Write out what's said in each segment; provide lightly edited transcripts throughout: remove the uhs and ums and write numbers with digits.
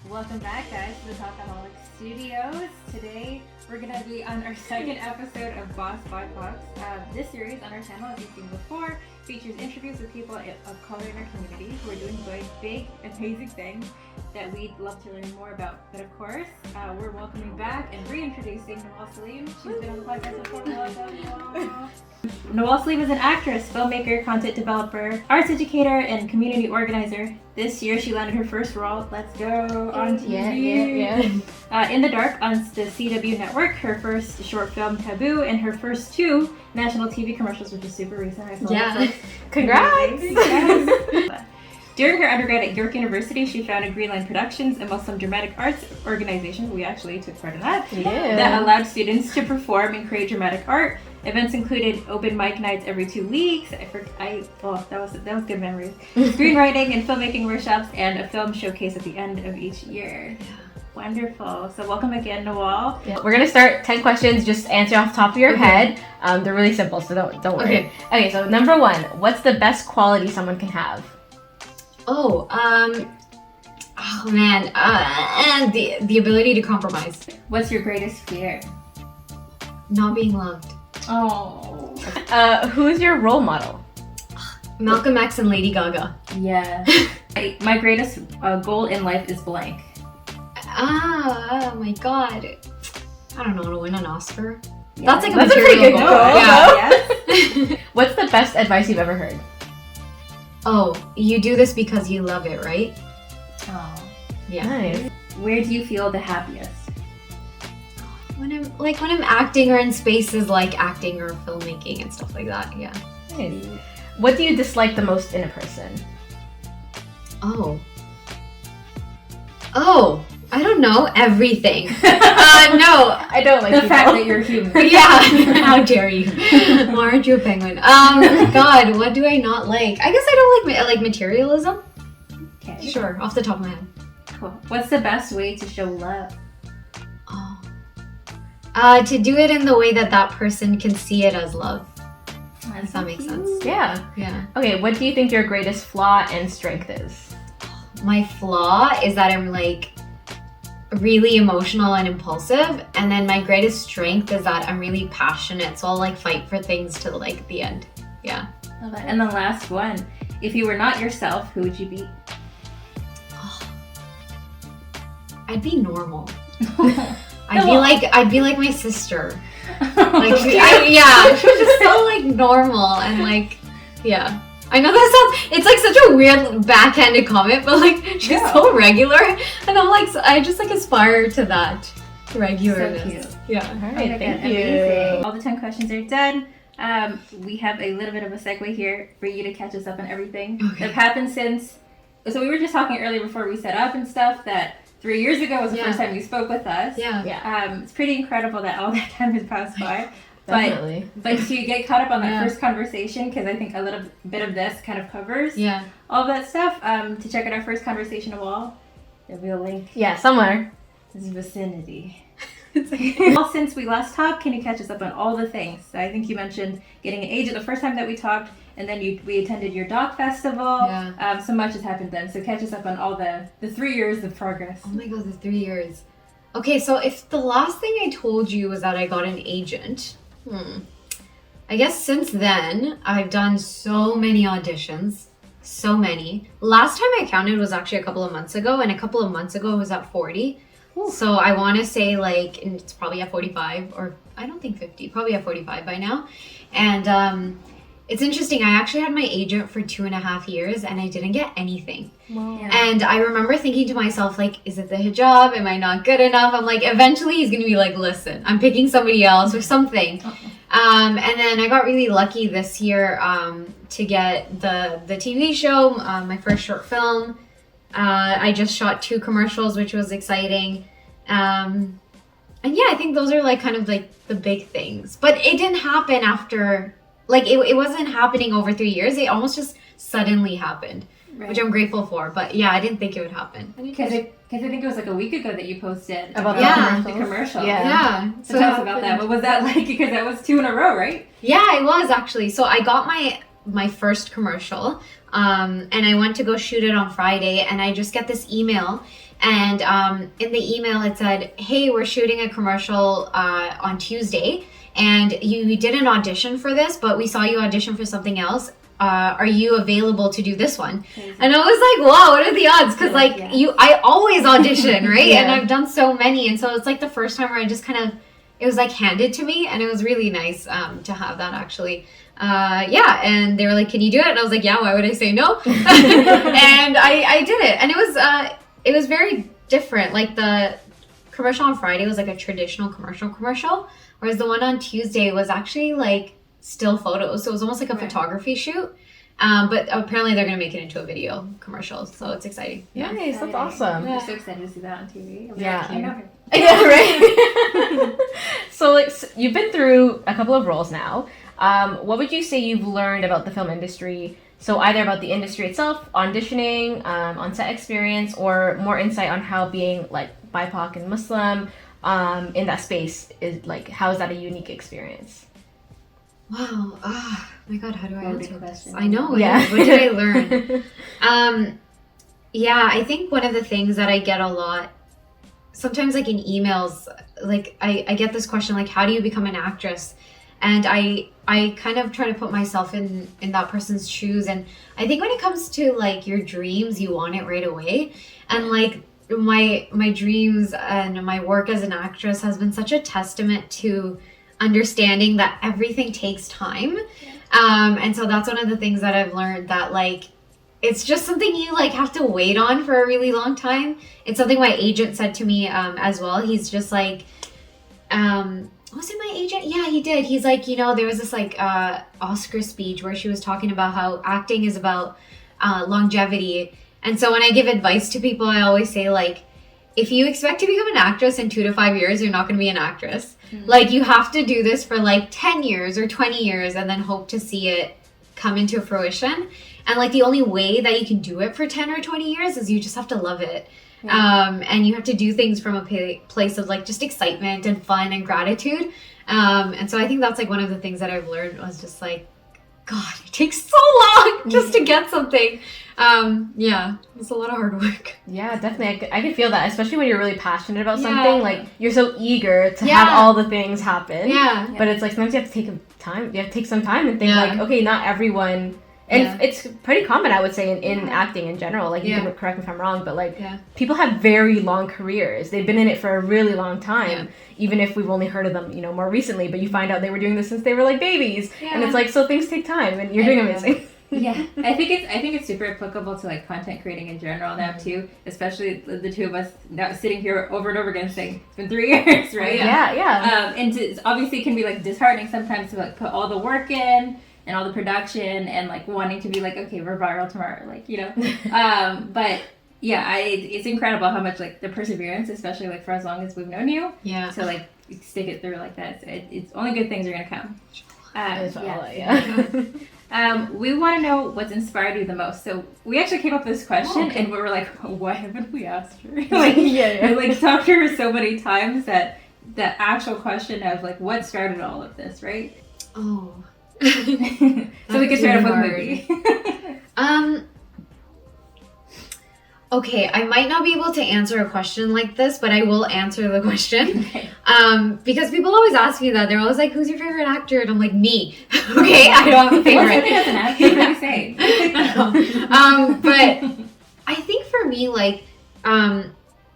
Welcome back, guys, to the Talkaholic Studios. Today, we're going to be on our second episode of Boss Bipocs. This series on our channel, as you've seen before, features interviews with people of color in our community who are doing big, amazing things that we'd love to learn more about. But of course, we're welcoming back and reintroducing Nawal Salim. She's been on the podcast before. Welcome, Nawal. Nawal Salim is an actress, filmmaker, content developer, arts educator, and community organizer. This year, she landed her first role, let's go, on TV. In the Dark on the CW network, her first short film, Taboo, and her first 2 national TV commercials, which is super recent. I saw Congrats! During her undergrad at York University, she founded Greenline Productions, a Muslim dramatic arts organization. We actually took part in that. That allowed students to perform and create dramatic art. Events included open mic nights every 2 weeks. That was good memories. Screenwriting and filmmaking workshops, and a film showcase at the end of each year. Yeah. Wonderful. So welcome again, Nawal. Yeah. We're gonna start 10 questions. Just answer off the top of your head. They're really simple, so don't worry. Okay. So number 1, what's the best quality someone can have? And the ability to compromise. What's your greatest fear? Not being loved. Oh. Who's your role model? Malcolm X and Lady Gaga. Yeah. My greatest goal in life is blank. Oh my god. I don't know, to win an Oscar. Yeah. That's a pretty material good goal. goal. Yes. What's the best advice you've ever heard? Oh, you do this because you love it, right? Oh. Yeah. Nice. Where do you feel the happiest? When I'm acting or in spaces like acting or filmmaking and stuff like that, yeah. Nice. What do you dislike the most in a person? Oh, I don't know, everything. No, I don't like The people. fact that you're human. yeah, how dare you? Why aren't you a penguin? God, what do I not like? I guess I don't like materialism. Okay. Sure, off the top of my head. Cool. What's the best way to show love? To do it in the way that person can see it as love. Does that make sense? Yeah. Yeah. Okay, what do you think your greatest flaw and strength is? My flaw is that I'm like really emotional and impulsive, and then my greatest strength is that I'm really passionate, so I'll like fight for things to like the end. Yeah. Love that. And the last one, if you were not yourself, who would you be? I'd be normal. I'd be like my sister. Like she's just so like normal and like yeah. I know that sounds, it's like such a weird backhanded comment, but like she's so regular, and I'm like I just like aspire to that regularness. So cute. Yeah. All right, thank you. Amazing. All the 10 questions are done. We have a little bit of a segue here for you to catch us up on everything that happened since. So we were just talking earlier before we set up and stuff that 3 years ago was the first time you spoke with us. Yeah. It's pretty incredible that all that time has passed by. Definitely. But to get caught up on that first conversation, because I think a little bit of this kind of covers all of that stuff. To check out our first conversation of all, there'll be a link. Yeah, somewhere. This vicinity. Well, since we last talked, can you catch us up on all the things? So I think you mentioned getting an agent the first time that we talked, and then we attended your doc festival. Yeah. So much has happened then. So catch us up on all the 3 years of progress. Oh my god, the 3 years. Okay, so if the last thing I told you was that I got an agent, I guess since then I've done so many auditions. So many. Last time I counted was actually a couple of months ago, and a couple of months ago it was at 40. Ooh. So I want to say like it's probably at 45, or I don't think 50, probably at 45 by now. And it's interesting, I actually had my agent for 2.5 years and I didn't get anything. Wow. Yeah. And I remember thinking to myself, like, is it the hijab? Am I not good enough? I'm like, eventually he's gonna be like, listen, I'm picking somebody else or something. And then I got really lucky this year to get the TV show, my first short film. I just shot 2 commercials, which was exciting. And yeah, I think those are like kind of like the big things. But it didn't happen after, like it wasn't happening over 3 years. It almost just suddenly happened, which I'm grateful for. But yeah, I didn't think it would happen. Because I think it was like a week ago that you posted about the commercial. Yeah. So tell us about that. What was that like? Because that was 2 in a row, right? Yeah, it was actually. So I got my first commercial. And I went to go shoot it on Friday, and I just get this email. And in the email, it said, hey, we're shooting a commercial on Tuesday, and you did an audition for this, but we saw you audition for something else. Are you available to do this one? Crazy. And I was like, wow, what are the odds? Because I always audition, right? And I've done so many. And so it's like the first time where I just kind of, it was like handed to me, and it was really nice to have that actually. And they were like, can you do it? And I was like, yeah, why would I say no? And I did it. And it was very different. Like the commercial on Friday was like a traditional commercial, whereas the one on Tuesday was actually like still photos. So it was almost like a photography shoot. But apparently they're going to make it into a video commercial. So it's exciting. Yeah, nice. That's awesome. I'm so excited to see that on TV. I know. Yeah, right. So like you've been through a couple of roles now. What would you say you've learned about the film industry? So either about the industry itself, auditioning, on-set experience, or more insight on how being like BIPOC and Muslim in that space is like, how is that a unique experience? Wow. Oh my God, how do I answer this? I know. Yeah. What did I learn? I think one of the things that I get a lot, sometimes like in emails, like I get this question, like, how do you become an actress? And I kind of try to put myself in that person's shoes. And I think when it comes to like your dreams, you want it right away. And like my dreams and my work as an actress has been such a testament to understanding that everything takes time. And so that's one of the things that I've learned, that like it's just something you like have to wait on for a really long time. It's something my agent said to me as well. He's just like, was it my agent? Yeah, he did. He's like, there was this like Oscar speech where she was talking about how acting is about longevity. And so when I give advice to people, I always say like, if you expect to become an actress in 2 to 5 years, you're not going to be an actress. Mm-hmm. Like you have to do this for like 10 years or 20 years and then hope to see it come into fruition. And like the only way that you can do it for 10 or 20 years is you just have to love it. Yeah. And you have to do things from a place of like just excitement and fun and gratitude. And so I think that's like one of the things that I've learned was just like, God, it takes so long just to get something. It's a lot of hard work. Yeah, definitely. I can feel that, especially when you're really passionate about something. Like you're so eager to have all the things happen. Yeah. But it's like sometimes you have to take time. You have to take some time and think like, okay, not everyone. And it's pretty common, I would say, in acting in general. Like, you can correct me if I'm wrong, but like, people have very long careers. They've been in it for a really long time, even if we've only heard of them, more recently. But you find out they were doing this since they were like babies, and it's like, so things take time, and you're doing amazing. I think it's super applicable to like content creating in general now too, especially the two of us now sitting here over and over again saying it's been 3 years, right? And obviously it can be like disheartening sometimes to like put all the work in and all the production and like wanting to be like, okay, we're viral tomorrow, like, but it's incredible how much like the perseverance, especially like for as long as we've known you, to like stick it through like that. So it's only good things are gonna come. We want to know what's inspired you the most. So we actually came up with this question and we were like, why haven't we asked her? Like talked to her so many times that the actual question of like what started all of this, right? Oh. So we could start off with movie. Okay, I might not be able to answer a question like this, but I will answer the question. Okay. Because people always ask me that. They're always like, who's your favorite actor? And I'm like, me. Okay, I don't have a favorite. What's as an actor? What do you say? But I think for me, like,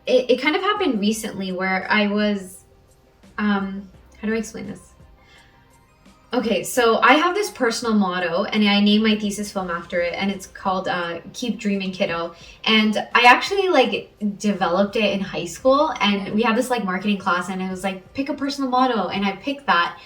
it kind of happened recently where I was, how do I explain this? Okay, so I have this personal motto, and I named my thesis film after it, and it's called Keep Dreaming, Kiddo. And I actually, like, developed it in high school, and we had this, like, marketing class, and it was, like, pick a personal motto, and I picked that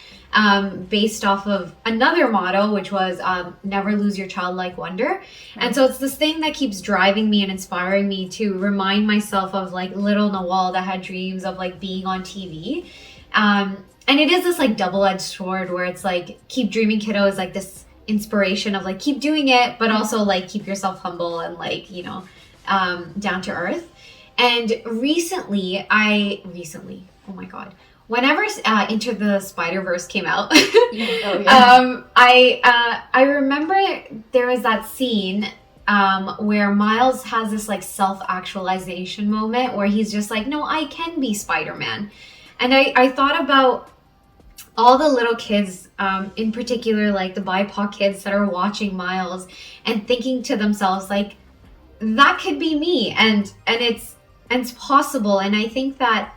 based off of another motto, which was never lose your childlike wonder. And so it's this thing that keeps driving me and inspiring me to remind myself of, like, little Nawal that had dreams of, like, being on TV. And it is this like double-edged sword where it's like keep dreaming, kiddo is like this inspiration of like keep doing it, but also like keep yourself humble and like, down to earth. And recently, oh my God, whenever Into the Spider-Verse came out, Oh, yeah. I remember there was that scene where Miles has this like self-actualization moment where he's just like, no, I can be Spider-Man. And I thought about all the little kids, in particular, like the BIPOC kids that are watching Miles and thinking to themselves, like, that could be me, and it's possible. And I think that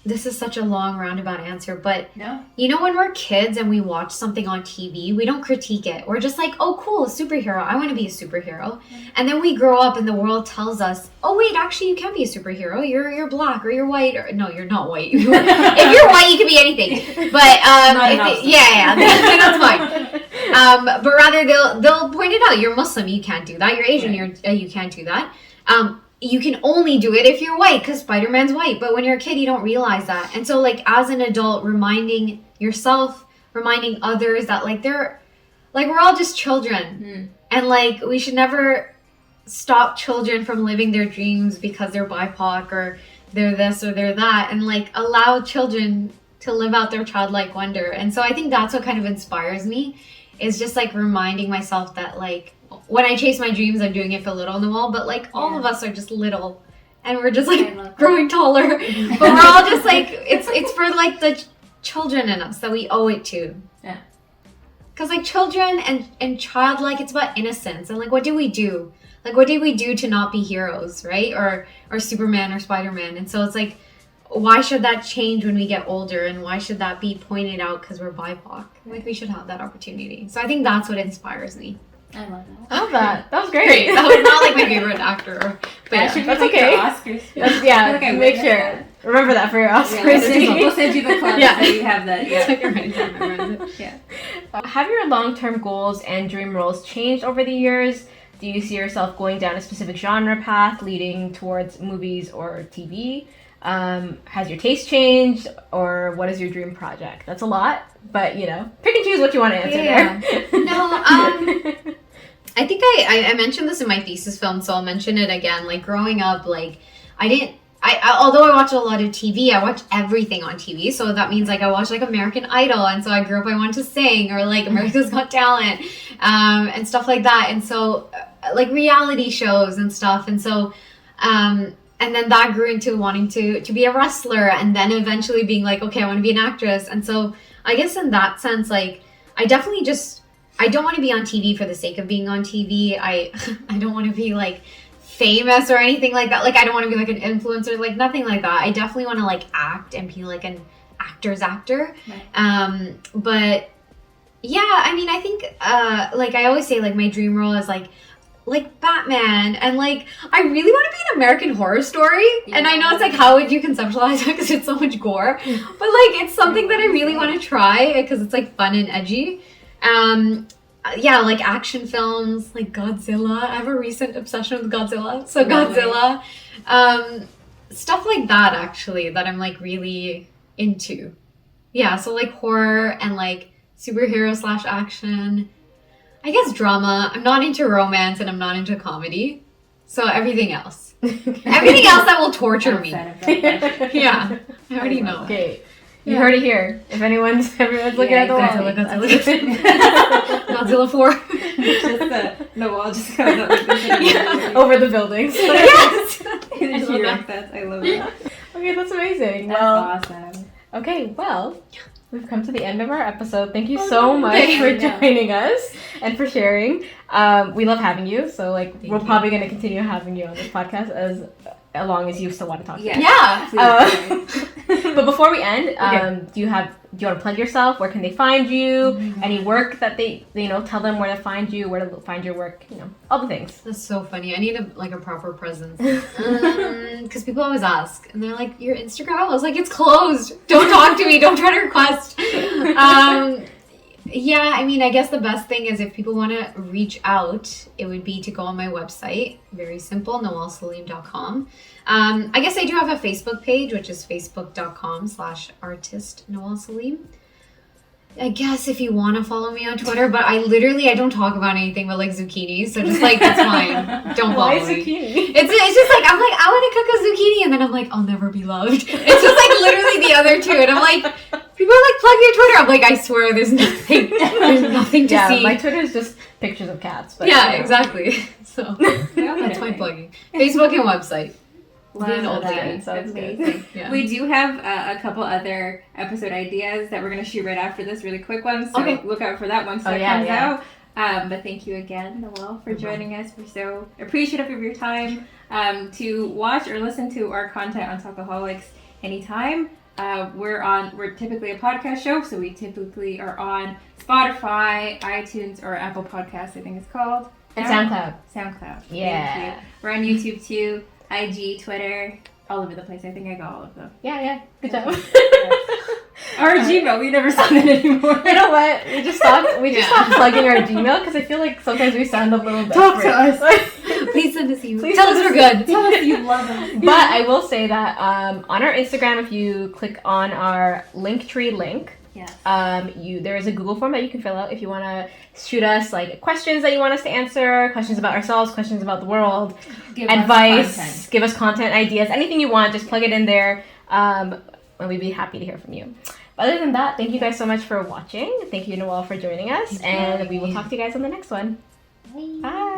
this is such a long roundabout answer, but you know, when we're kids and we watch something on TV, we don't critique it. We're just like, oh, cool, a superhero. I want to be a superhero. And then we grow up and the world tells us, oh, wait, actually, you can be a superhero. You're black or you're white. Or no, you're not white. If you're white, you can be anything. But that's fine. But rather, they'll point it out. You're Muslim, you can't do that. You're Asian, you can't do that. You can only do it if you're white because Spider-Man's white. But when you're a kid, you don't realize that. And so, like, as an adult, reminding yourself, reminding others that, like, we're all just children. And, like, we should never stop children from living their dreams because they're BIPOC or they're this or they're that. And, like, allow children to live out their childlike wonder. And so I think that's what kind of inspires me, is just, like, reminding myself that, like, when I chase my dreams, I'm doing it for little Nawal, but like all of us are just little and we're just like growing taller, but we're all just like, it's for like the children in us that we owe it to. Yeah. Cause like children and childlike, it's about innocence. And like, what do we do? Like, what did we do to not be heroes, right? Or Superman or Spider-Man. And so it's like, why should that change when we get older? And why should that be pointed out because we're BIPOC? Like, we should have that opportunity. So I think that's what inspires me. I love that. I love that. That was great. That was not like my favorite actor. But yeah, that's okay. Oscars. Make sure. Remember that for your Oscars. We'll send you the club so you have that. Yeah. Have your long-term goals and dream roles changed over the years? Do you see yourself going down a specific genre path leading towards movies or TV? Has your taste changed, or what is your dream project? That's a lot, but you know, pick and choose what you want to answer there. No, I think I mentioned this in my thesis film, so I'll mention it again. Like growing up, like although I watched a lot of TV, I watched everything on TV. So that means like I watched like American Idol, and so I grew up, I wanted to sing, or like America's Got Talent, and stuff like that. And so like reality shows and stuff. And so, and then that grew into wanting to be a wrestler, and then eventually being like, okay, I want to be an actress. And so I guess in that sense, like I definitely I don't want to be on TV for the sake of being on TV. I don't want to be like famous or anything like that. Like I don't want to be like an influencer, like nothing like that. I definitely want to like act and be like an actor's actor. Right. But yeah, I mean, I think like I always say, like my dream role is like Batman, and like I really want to be an American Horror Story. Yeah. And I know it's like, how would you conceptualize that because it's so much gore, but like it's something that I really want to try because it's like fun and edgy. Yeah, like action films, like Godzilla. I have a recent obsession with Godzilla. So Godzilla, stuff like that actually that I'm like really into. Yeah, so like horror and like superhero / action. I guess drama. I'm not into romance and I'm not into comedy. So everything else. Everything else that will torture me. Yeah, I already know. Okay. You heard it here. If everyone's looking at the wall. Godzilla 4. Nawal just comes up with this over the buildings. Yes! I love that. Okay, that's amazing. That's awesome. Okay, well, we've come to the end of our episode. Thank you so much for joining us and for sharing. We love having you, so like we're probably going to continue having you on this podcast as long as you still want to talk. Yeah. But before we end, do you want to plug yourself? Where can they find you? Mm-hmm. Any work that they tell them where to find you, where to find your work, all the things. That's so funny. I need a proper presence. Because people always ask, and they're like, your Instagram? I was like, it's closed. Don't talk to me. Don't try to request. Yeah, I mean, I guess the best thing is if people want to reach out, it would be to go on my website. Very simple, nawalsalim.com. I guess I do have a Facebook page, which is facebook.com/artist Nawal Salim. I guess if you want to follow me on Twitter, but I don't talk about anything but like zucchini, so just like that's fine. Don't follow Why me. zucchini? It's just like I'm like I want to cook a zucchini, and then I'm like I'll never be loved. It's just like literally the other two, and I'm like people are like plug your Twitter. I'm like I swear there's nothing to see. My Twitter is just pictures of cats. But, exactly. So that's my plugging. Facebook and website. Love old that. lady, sounds Amazing. Yeah. We do have a couple other episode ideas that we're going to shoot right after this, really quick ones. So look out for that once that comes out. But thank you again, Nawal, for joining us. We're so appreciative of your time. To watch or listen to our content on Talkaholics anytime. We're typically a podcast show, so we typically are on Spotify, iTunes, or Apple Podcasts, I think it's called. And SoundCloud. SoundCloud. Yeah. Thank you. We're on YouTube too. IG, Twitter, all over the place. I think I got all of them. Yeah. Good job. Our Gmail, we never send it anymore. You know what? We just stopped plugging our Gmail because I feel like sometimes we sound a little desperate. Talk to us. Please send us emails. Please Tell us we're good. Tell us you love us. But I will say that on our Instagram, if you click on our Linktree link, yes. There is a Google form that you can fill out if you want to shoot us like questions that you want us to answer, questions about ourselves, questions about the world, advice, give us content ideas, anything you want, just plug it in there, and we'd be happy to hear from you. But other than that, thank you guys so much for watching. Thank you, Nawal, for joining us, and we will talk to you guys on the next one. Bye.